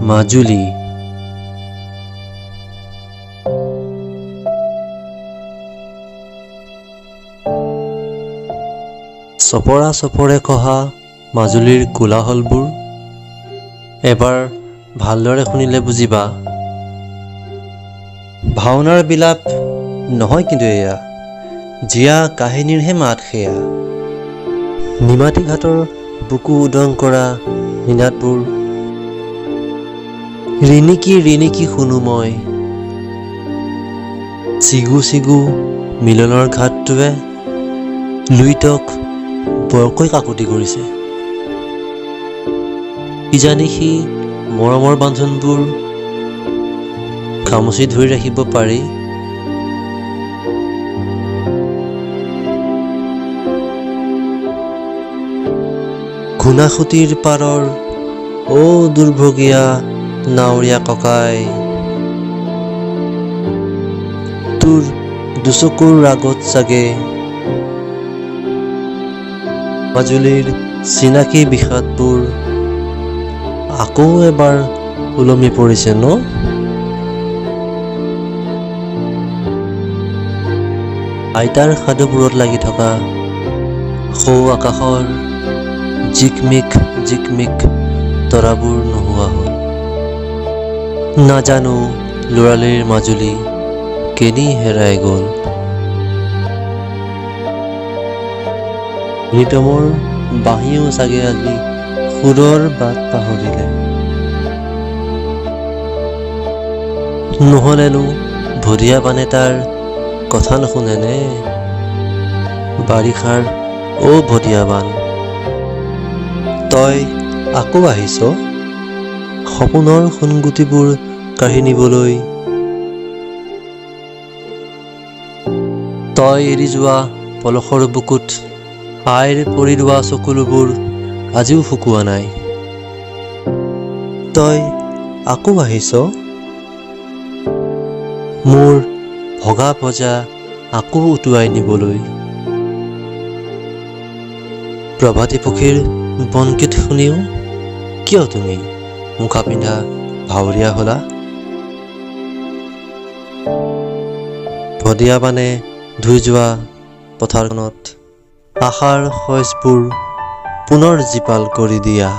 মাজুলী। চপৰা চপৰে কহা মাজুলীৰ কোলাহলবোৰ এবাৰ ভালদৰে শুনিলে বুজিবা। ভাওনাৰ বিলাপ নহয় কিন্তু এয়া জীয়া কাহিনীৰহে মাত সেয়া। নিমাতী ঘাটৰ বুকু উদং কৰা নিনাদবোৰ ৰিণিকি ৰিণিকি শুনো মই। চিগু চিগু মিলনৰ ঘাটটোৱে লুইতক বৰকৈ কাকুতি কৰিছে। কিজানি সি মৰমৰ বান্ধোনবোৰ খামুচি ধৰি ৰাখিব পাৰি। ঘূনাসুঁতিৰ পাৰৰ অ দুৰ্ভগীয়া নাৱৰীয়া ককাই, তোৰ দুচকুৰ ৰাগত চাগে মাজুলীৰ চিনাকি বিষাদবোৰ আকৌ এবাৰ ওলমি পৰিছে ন? আইতাৰ সাধুবোৰত লাগি থকা সৌ আকাশৰ জিকমিক জিকমিক তৰাবোৰ নোহোৱা হ'ল। নাজানো ল'ৰালিৰ মাজুলী কেনি হেৰাই গ'ল। নিতমৰ বাঁহীও চাগে আজি সুৰৰ বাট পাহৰিলে। নহ'লেনো ভৰিয়া বানে তাৰ কথা নুশুনেনে? বাৰিষাৰ অ ভটিয়া বান, তই আকৌ আহিছ সপোনৰ সোণগুটিবোৰ কাঢ়ি নিবলৈ। তই এৰি যোৱা পলসৰ বুকুত আইৰ পৰি ৰোৱা চকুলোবোৰ আজিও শুকোৱা নাই। তই আকৌ আহিছ মোৰ ভগা ভজা আকৌ উটুৱাই নিবলৈ। প্ৰভাতী পক্ষীৰ বনগীত শুনিও কিয় তুমি মুখা পিন্ধা ভাৱৰীয়া হলা? ভদিয়া বানে ধুই যোৱা পথাৰখনত আশাৰ শইচবোৰ পুনৰ জীপাল কৰি দিয়া।